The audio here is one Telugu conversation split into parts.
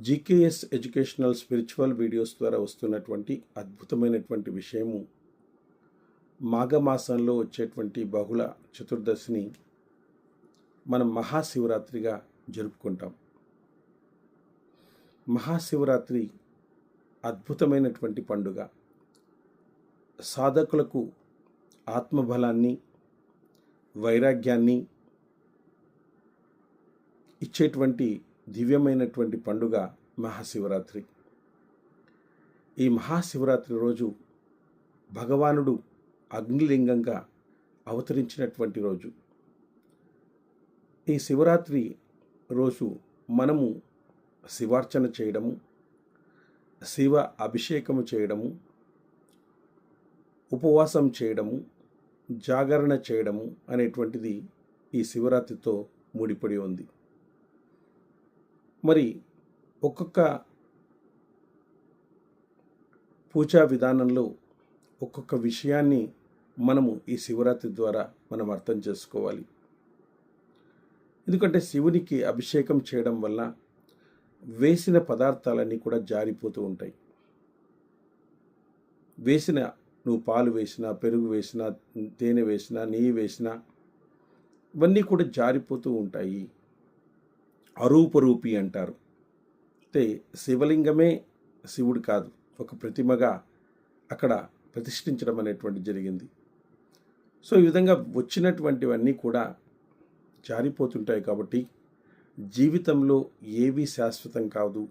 జీకేఎస్ ఎడ్యుకేషనల్ స్పిరిచువల్ వీడియోస్ ద్వారా వస్తున్నటువంటి అద్భుతమైనటువంటి విషయము మాఘమాసంలో వచ్చేటువంటి బహుళ చతుర్దశిని మనం మహాశివరాత్రిగా జరుపుకుంటాం. మహాశివరాత్రి అద్భుతమైనటువంటి పండుగ. సాధకులకు ఆత్మబలాన్ని, వైరాగ్యాన్ని ఇచ్చేటువంటి దివ్యమైనటువంటి పండుగ మహాశివరాత్రి. ఈ మహాశివరాత్రి రోజు భగవానుడు అగ్నిలింగంగా అవతరించినటువంటి రోజు. ఈ శివరాత్రి రోజు మనము శివార్చన చేయడము, శివ అభిషేకము చేయడము, ఉపవాసం చేయడము, జాగరణ చేయడము అనేటువంటిది ఈ శివరాత్రితో ముడిపడి ఉంది. మరి ఒక్కొక్క పూజా విధానంలో ఒక్కొక్క విషయాన్ని మనము ఈ శివరాత్రి ద్వారా మనం అర్థం చేసుకోవాలి. ఎందుకంటే శివునికి అభిషేకం చేయడం వల్ల వేసిన పదార్థాలన్నీ కూడా జారిపోతూ ఉంటాయి. నువ్వు పాలు వేసినా, పెరుగు వేసినా, తేనె వేసినా, నెయ్యి వేసినా ఇవన్నీ కూడా జారిపోతూ ఉంటాయి. అరూపరూపి అంటారు. అంటే శివలింగమే శివుడు కాదు, ఒక ప్రతిమగా అక్కడ ప్రతిష్ఠించడం అనేటువంటి జరిగింది. సో ఈ విధంగా వచ్చినటువంటివన్నీ కూడా జారిపోతుంటాయి. కాబట్టి జీవితంలో ఏవి శాశ్వతం కాదు.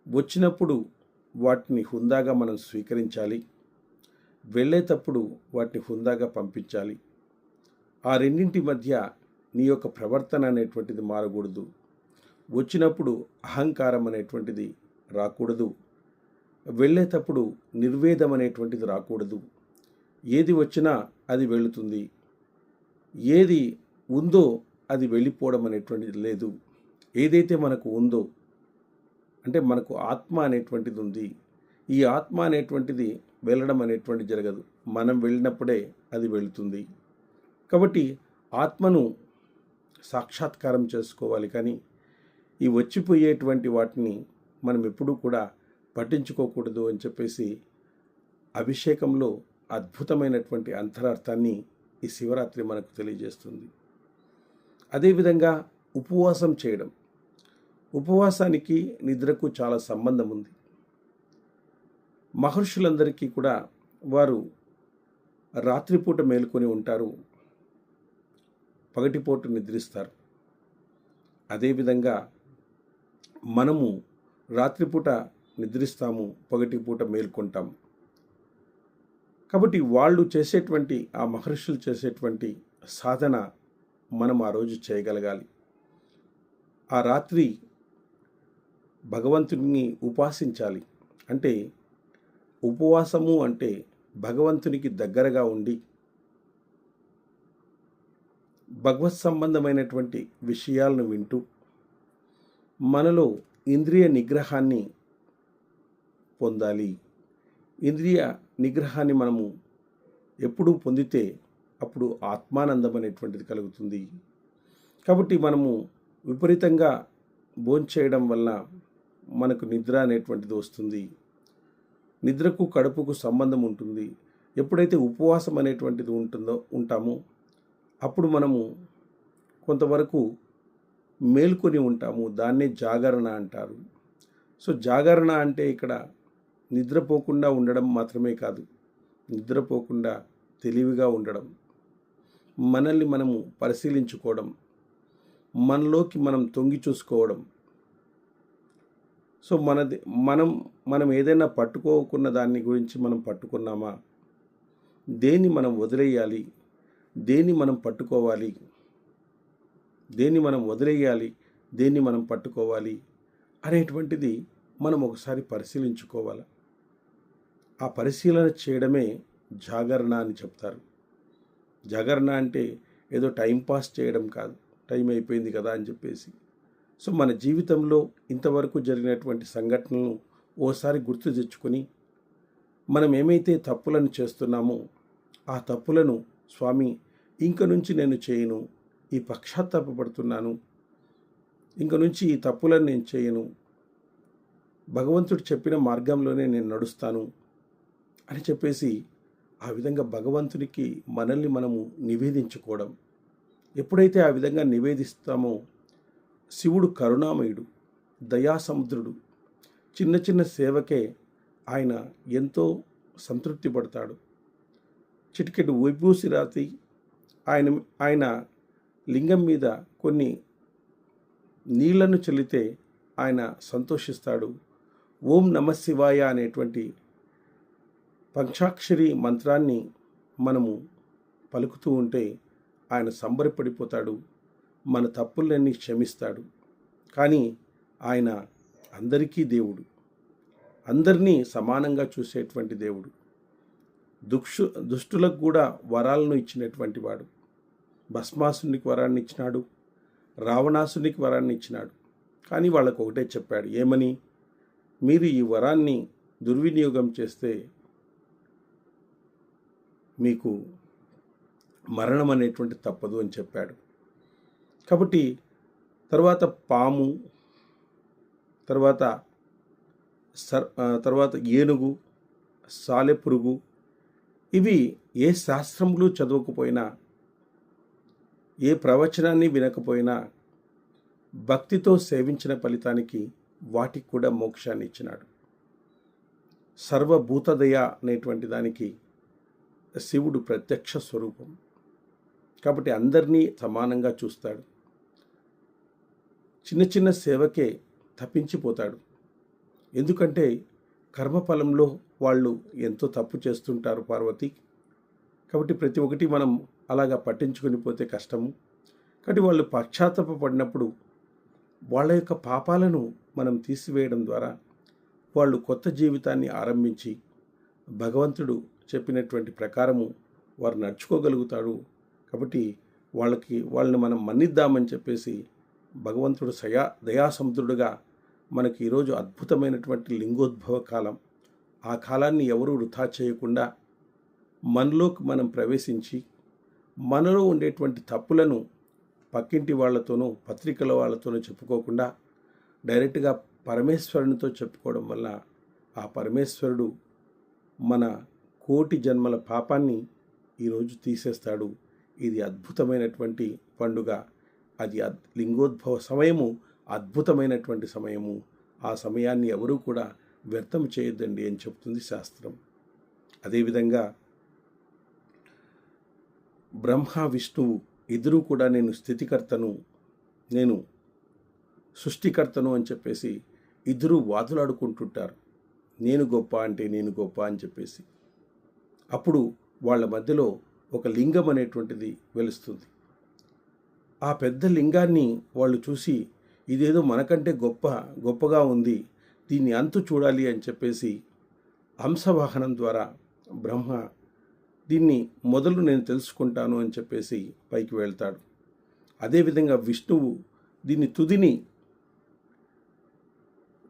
వచ్చినప్పుడు వాటిని హుందాగా మనం స్వీకరించాలి, వెళ్ళేటప్పుడు వాటిని హుందాగా పంపించాలి. ఆ రెండింటి మధ్య నీ యొక్క ప్రవర్తన అనేటువంటిది మారకూడదు. వచ్చినప్పుడు అహంకారం అనేటువంటిది రాకూడదు, వెళ్ళేటప్పుడు నిర్వేదం అనేటువంటిది రాకూడదు. ఏది వచ్చినా అది వెళుతుంది, ఏది ఉందో అది వెళ్ళిపోవడం అనేటువంటిది లేదు. ఏదైతే మనకు ఉందో, అంటే మనకు ఆత్మ అనేటువంటిది ఉంది, ఈ ఆత్మ అనేటువంటిది వెళ్ళడం అనేటువంటిది జరగదు. మనం వెళ్ళినప్పుడే అది వెళుతుంది. కాబట్టి ఆత్మను సాక్షాత్కారం చేసుకోవాలి. కానీ ఈ వచ్చిపోయేటువంటి వాటిని మనం ఎప్పుడూ కూడా పట్టించుకోకూడదు అని చెప్పేసి అభిషేకంలో అద్భుతమైనటువంటి అంతరార్థాన్ని ఈ శివరాత్రి మనకు తెలియజేస్తుంది. అదేవిధంగా ఉపవాసం చేయడం. ఉపవాసానికి నిద్రకు చాలా సంబంధం ఉంది. మహర్షులందరికీ కూడా వారు రాత్రిపూట మేల్కొని ఉంటారు, పగటిపూట నిద్రిస్తారు. అదేవిధంగా మనము రాత్రిపూట నిద్రిస్తాము, పగటిపూట మేల్కొంటాము. కాబట్టి వాళ్ళు చేసేటువంటి, ఆ మహర్షులు చేసేటువంటి సాధన మనం ఆ రోజు చేయగలగాలి. ఆ రాత్రి భగవంతుని ఉపాసించాలి. అంటే ఉపవాసము అంటే భగవంతునికి దగ్గరగా ఉండి భగవత్ సంబంధమైనటువంటి విషయాలను వింటూ మనలో ఇంద్రియ నిగ్రహాన్ని పొందాలి. ఇంద్రియ నిగ్రహాన్ని మనము ఎప్పుడు పొందితే అప్పుడు ఆత్మానందం అనేటువంటిది కలుగుతుంది. కాబట్టి మనము విపరీతంగా భోంచేయడం వల్ల మనకు నిద్ర అనేటువంటిది వస్తుంది. నిద్రకు కడుపుకు సంబంధం ఉంటుంది. ఎప్పుడైతే ఉపవాసం అనేటువంటిది ఉంటామో అప్పుడు మనము కొంతవరకు మేల్కొని ఉంటాము. దాన్నే జాగరణ అంటారు. సో జాగరణ అంటే ఇక్కడ నిద్రపోకుండా ఉండడం మాత్రమే కాదు, నిద్రపోకుండా తెలివిగా ఉండడం, మనల్ని మనము పరిశీలించుకోవడం, మనలోకి మనం తొంగి చూసుకోవడం. సో మనం ఏదైనా పట్టుకోకున్న దాన్ని గురించి మనం పట్టుకున్నామా, దేన్ని మనం వదిలేయాలి, దేన్ని మనం పట్టుకోవాలి, దేన్ని మనం వదిలేయాలి, దేన్ని మనం పట్టుకోవాలి అనేటువంటిది మనం ఒకసారి పరిశీలించుకోవాలి. ఆ పరిశీలన చేయడమే జాగరణ అని చెప్తారు. జాగరణ అంటే ఏదో టైంపాస్ చేయడం కాదు, టైం అయిపోయింది కదా అని చెప్పేసి. సో మన జీవితంలో ఇంతవరకు జరిగినటువంటి సంఘటనలను ఓసారి గుర్తు తెచ్చుకొని మనం ఏమైతే తప్పులను చేస్తున్నామో ఆ తప్పులను, స్వామి ఇంక నుంచి నేను చేయను, ఈ పశ్చాత్తాపపడుతున్నాను, ఇంక నుంచి ఈ తప్పులను నేను చేయను, భగవంతుడు చెప్పిన మార్గంలోనే నేను నడుస్తాను అని చెప్పేసి ఆ విధంగా భగవంతునికి మనల్ని మనము నివేదించుకోవడం. ఎప్పుడైతే ఆ విధంగా నివేదిస్తామో శివుడు కరుణామయుడు, దయాసముద్రుడు. చిన్న చిన్న సేవకే ఆయన ఎంతో సంతృప్తి పడతాడు. చిటికెడు విభూసి రాతి ఆయన ఆయన లింగం మీద కొన్ని నీళ్లను చల్లితే ఆయన సంతోషిస్తాడు. ఓం నమ శివాయ అనేటువంటి పంచాక్షరి మంత్రాన్ని మనము పలుకుతూ ఉంటే ఆయన సంబరపడిపోతాడు, మన తప్పులన్నీ క్షమిస్తాడు. కానీ ఆయన అందరికీ దేవుడు, అందరినీ సమానంగా చూసేటువంటి దేవుడు. దుష్టులకు కూడా వరాలను ఇచ్చినటువంటి వాడు. భస్మాసునికి వరాన్ని ఇచ్చినాడు, రావణాసునికి వరాన్ని ఇచ్చినాడు. కానీ వాళ్ళకు ఒకటే చెప్పాడు, ఏమని? మీరు ఈ వరాన్ని దుర్వినియోగం చేస్తే మీకు మరణం అనేటువంటి తప్పదు అని చెప్పాడు. కాబట్టి తర్వాత పాము, తర్వాత ఏనుగు, సాలెపురుగు, ఇవి ఏ శాస్త్రములు చదవకపోయినా, ఏ ప్రవచనాన్ని వినకపోయినా భక్తితో సేవించిన ఫలితానికి వాటికి కూడా మోక్షాన్ని ఇచ్చినాడు. సర్వభూతదయ అనేటువంటి దానికి శివుడు ప్రత్యక్ష స్వరూపం. కాబట్టి అందరినీ సమానంగా చూస్తాడు. చిన్న చిన్న సేవకే తప్పించిపోతాడు. ఎందుకంటే కర్మఫలంలో వాళ్ళు ఎంతో తప్పు చేస్తుంటారు పార్వతి. కాబట్టి ప్రతి ఒక్కటి మనం అలాగా పట్టించుకొని పోతే కష్టము. కాబట్టి వాళ్ళు పశ్చాత్తాపపడినప్పుడు వాళ్ళ యొక్క పాపాలను మనం తీసివేయడం ద్వారా వాళ్ళు కొత్త జీవితాన్ని ఆరంభించి భగవంతుడు చెప్పినటువంటి ప్రకారము వారు నడుచుకోగలుగుతాడు. కాబట్టి వాళ్ళని మనం మన్నిద్దామని చెప్పేసి భగవంతుడు దయాసముద్రుడుగా మనకి ఈరోజు అద్భుతమైనటువంటి లింగోద్భవ కాలం. ఆ కాలాన్ని ఎవరూ వృథా చేయకుండా మనలోకి మనం ప్రవేశించి మనలో ఉండేటువంటి తప్పులను పక్కింటి వాళ్ళతోనూ పత్రికల వాళ్ళతోనూ చెప్పుకోకుండా డైరెక్ట్గా పరమేశ్వరునితో చెప్పుకోవడం వల్ల ఆ పరమేశ్వరుడు మన కోటి జన్మల పాపాన్ని ఈరోజు తీసేస్తాడు. ఇది అద్భుతమైనటువంటి పండుగ. అది లింగోద్భవ సమయము అద్భుతమైనటువంటి సమయము. ఆ సమయాన్ని ఎవరూ కూడా వ్యర్థం చేయొద్దండి అని చెప్తుంది శాస్త్రం. అదేవిధంగా బ్రహ్మ విష్ణువు ఇద్దరూ కూడా నేను స్థితికర్తను, నేను సృష్టికర్తను అని చెప్పేసి ఇద్దరూ వాదులాడుకుంటుంటారు. నేను గొప్ప అంటే నేను గొప్ప అని చెప్పేసి. అప్పుడు వాళ్ళ మధ్యలో ఒక లింగం అనేటువంటిది వెలుస్తుంది. ఆ పెద్ద లింగాన్ని వాళ్ళు చూసి ఇదేదో మనకంటే గొప్పగా ఉంది, దీన్ని అంతు చూడాలి అని చెప్పేసి హంసవాహనం ద్వారా బ్రహ్మ దీన్ని మొదలు నేను తెలుసుకుంటాను అని చెప్పేసి పైకి వెళ్తాడు. అదేవిధంగా విష్ణువు దీన్ని తుదిని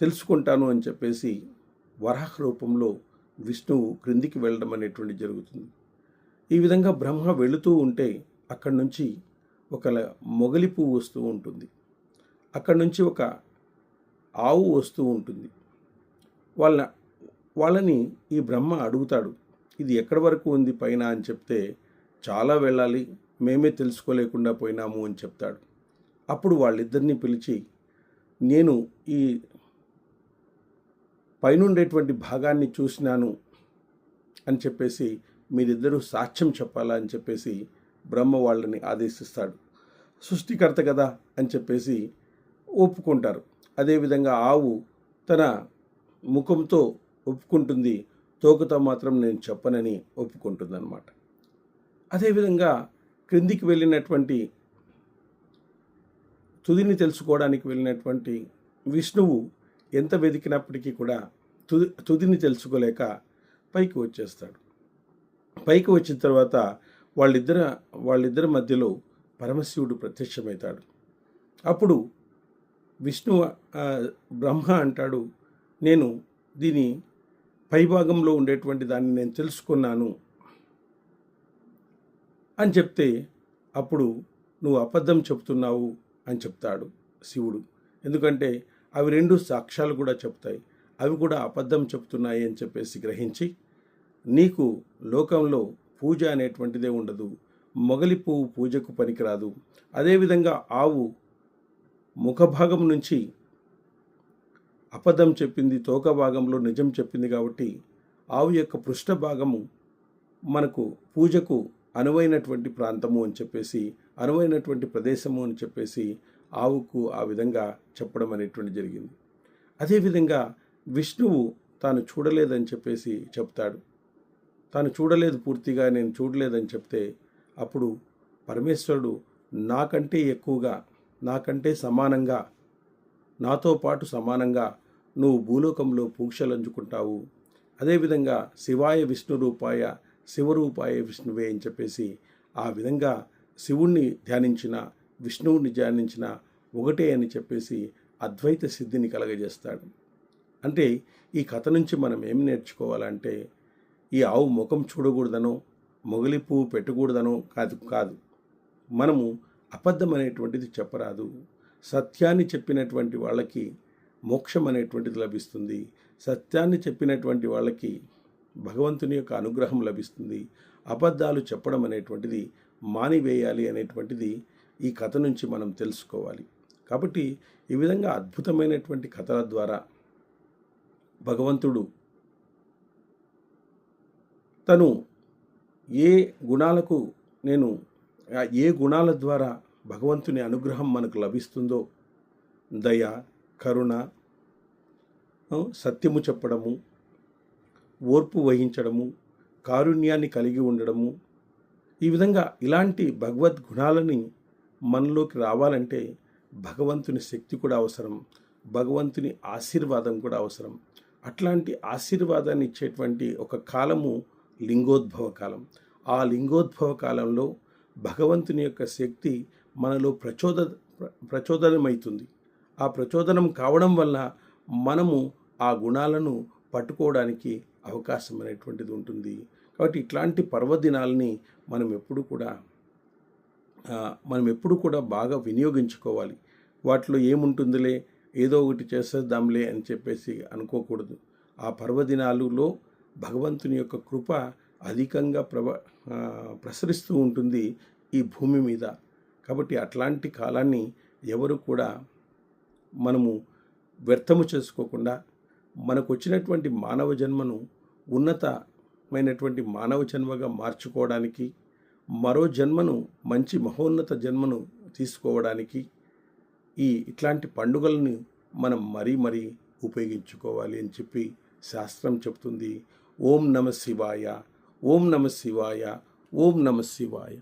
తెలుసుకుంటాను అని చెప్పేసి వరాహ రూపంలో విష్ణువు క్రిందికి వెళ్ళడం అనేటువంటి జరుగుతుంది. ఈ విధంగా బ్రహ్మ వెళుతూ ఉంటే అక్కడి నుంచి ఒక మొగలి పువ్వు వస్తూ ఉంటుంది, అక్కడి నుంచి ఒక ఆవు వస్తూ ఉంటుంది. వాళ్ళని ఈ బ్రహ్మ అడుగుతాడు, ఇది ఎక్కడి వరకు ఉంది పైన అని చెప్తే, చాలా వెళ్ళాలి, మేమే తెలుసుకోలేకుండా పోయినాము అని చెప్తాడు. అప్పుడు వాళ్ళిద్దరిని పిలిచి, నేను ఈ పైనుండేటువంటి భాగాన్ని చూసినాను అని చెప్పేసి మీరిద్దరూ సాక్ష్యం చెప్పాలా అని చెప్పేసి బ్రహ్మ వాళ్ళని ఆదేశిస్తాడు. సృష్టికర్త కదా అని చెప్పేసి ఒప్పుకుంటారు. అదేవిధంగా ఆవు తన ముఖంతో ఒప్పుకుంటుంది, తోకతో మాత్రం నేను చెప్పనని ఒప్పుకుంటుంది అన్నమాట. అదేవిధంగా క్రిందికి వెళ్ళినటువంటి తుదిని తెలుసుకోవడానికి వెళ్ళినటువంటి విష్ణువు ఎంత వెతికినప్పటికీ కూడా తుదిని తెలుసుకోలేక పైకి వచ్చేస్తాడు. పైకి వచ్చిన తర్వాత వాళ్ళిద్దరి మధ్యలో పరమశివుడు ప్రత్యక్షమవుతాడు. అప్పుడు బ్రహ్మ అంటాడు, నేను దీని పైభాగంలో ఉండేటువంటి దాన్ని నేను తెలుసుకున్నాను అని చెప్తే, అప్పుడు నువ్వు అబద్ధం చెప్తున్నావు అని చెప్తాడు శివుడు. ఎందుకంటే అవి రెండు సాక్ష్యాలు కూడా చెప్తాయి. అవి కూడా అబద్ధం చెప్తున్నాయి అని చెప్పేసి గ్రహించి నీకు లోకంలో పూజ అనేటువంటిదే ఉండదు, మొగలి పువ్వు పూజకు పనికిరాదు. అదేవిధంగా ఆవు ముఖభాగం నుంచి అబద్ధం చెప్పింది, తోక భాగంలో నిజం చెప్పింది కాబట్టి ఆవు యొక్క పృష్ఠ భాగము మనకు పూజకు అనువైనటువంటి ప్రాంతము అని చెప్పేసి, అనువైనటువంటి ప్రదేశము అని చెప్పేసి ఆవుకు ఆ విధంగా చెప్పడం అనేటువంటి జరిగింది. అదేవిధంగా విష్ణువు తాను చూడలేదని చెప్పేసి చెప్తాడు. తాను చూడలేదు, పూర్తిగా నేను చూడలేదని చెప్తే అప్పుడు పరమేశ్వరుడు నాకంటే ఎక్కువగా, నాకంటే సమానంగా, నాతో పాటు సమానంగా నువ్వు భూలోకంలో పూక్షలంచుకుంటావు. అదేవిధంగా శివాయ విష్ణు రూపాయ శివరూపాయ విష్ణువే అని చెప్పేసి ఆ విధంగా శివుణ్ణి ధ్యానించిన, విష్ణువుని ధ్యానించిన ఒకటే అని చెప్పేసి అద్వైత సిద్ధిని కలగజేస్తాడు. అంటే ఈ కథ నుంచి మనం ఏం నేర్చుకోవాలంటే, ఈ ఆవు ముఖం చూడకూడదనో, మొగలి పువ్వు పెట్టకూడదనో కాదు. మనము అబద్ధం అనేటువంటిది చెప్పరాదు. సత్యాన్ని చెప్పినటువంటి వాళ్ళకి మోక్షం అనేటువంటిది లభిస్తుంది. సత్యాన్ని చెప్పినటువంటి వాళ్ళకి భగవంతుని యొక్క అనుగ్రహం లభిస్తుంది. అబద్ధాలు చెప్పడం అనేటువంటిది మానివేయాలి అనేటువంటిది ఈ కథ నుంచి మనం తెలుసుకోవాలి. కాబట్టి ఈ విధంగా అద్భుతమైనటువంటి కథల ద్వారా భగవంతుడు తను ఏ గుణాలకు ఏ గుణాల ద్వారా భగవంతుని అనుగ్రహం మనకు లభిస్తుందో, దయ, కరుణ, సత్యము చెప్పడము, ఓర్పు వహించడము, కారుణ్యాన్ని కలిగి ఉండడము, ఈ విధంగా ఇలాంటి భగవద్గుణాలని మనలోకి రావాలంటే భగవంతుని శక్తి కూడా అవసరం, భగవంతుని ఆశీర్వాదం కూడా అవసరం. అట్లాంటి ఆశీర్వాదాన్ని ఇచ్చేటువంటి ఒక కాలము లింగోద్భవ కాలం. ఆ లింగోద్భవ కాలంలో భగవంతుని యొక్క శక్తి మనలో ప్రచోదనమవుతుంది. ఆ ప్రచోదనం కావడం వల్ల మనము ఆ గుణాలను పట్టుకోవడానికి అవకాశం అనేటువంటిది ఉంటుంది. కాబట్టి ఇట్లాంటి పర్వదినాలని మనం ఎప్పుడు కూడా బాగా వినియోగించుకోవాలి. వాటిలో ఏముంటుందిలే, ఏదో ఒకటి చేసేద్దాంలే అని చెప్పేసి అనుకోకూడదు. ఆ పర్వదినాలలో భగవంతుని యొక్క కృప అధికంగా ప్రసరిస్తూ ఉంటుంది ఈ భూమి మీద. కాబట్టి అట్లాంటి కాలాన్ని ఎవరు కూడా మనము వ్యర్థము చేసుకోకుండా మనకు వచ్చినటువంటి మానవ జన్మను ఉన్నతమైనటువంటి మానవ జన్మగా మార్చుకోవడానికి, మరో జన్మను మంచి మహోన్నత జన్మను తీసుకోవడానికి ఇట్లాంటి పండుగలను మనం మరీ ఉపయోగించుకోవాలి అని చెప్పి శాస్త్రం చెప్తుంది. ఓం నమ శివాయ, ఓం నమ శివాయ, ఓం నమ శివాయ.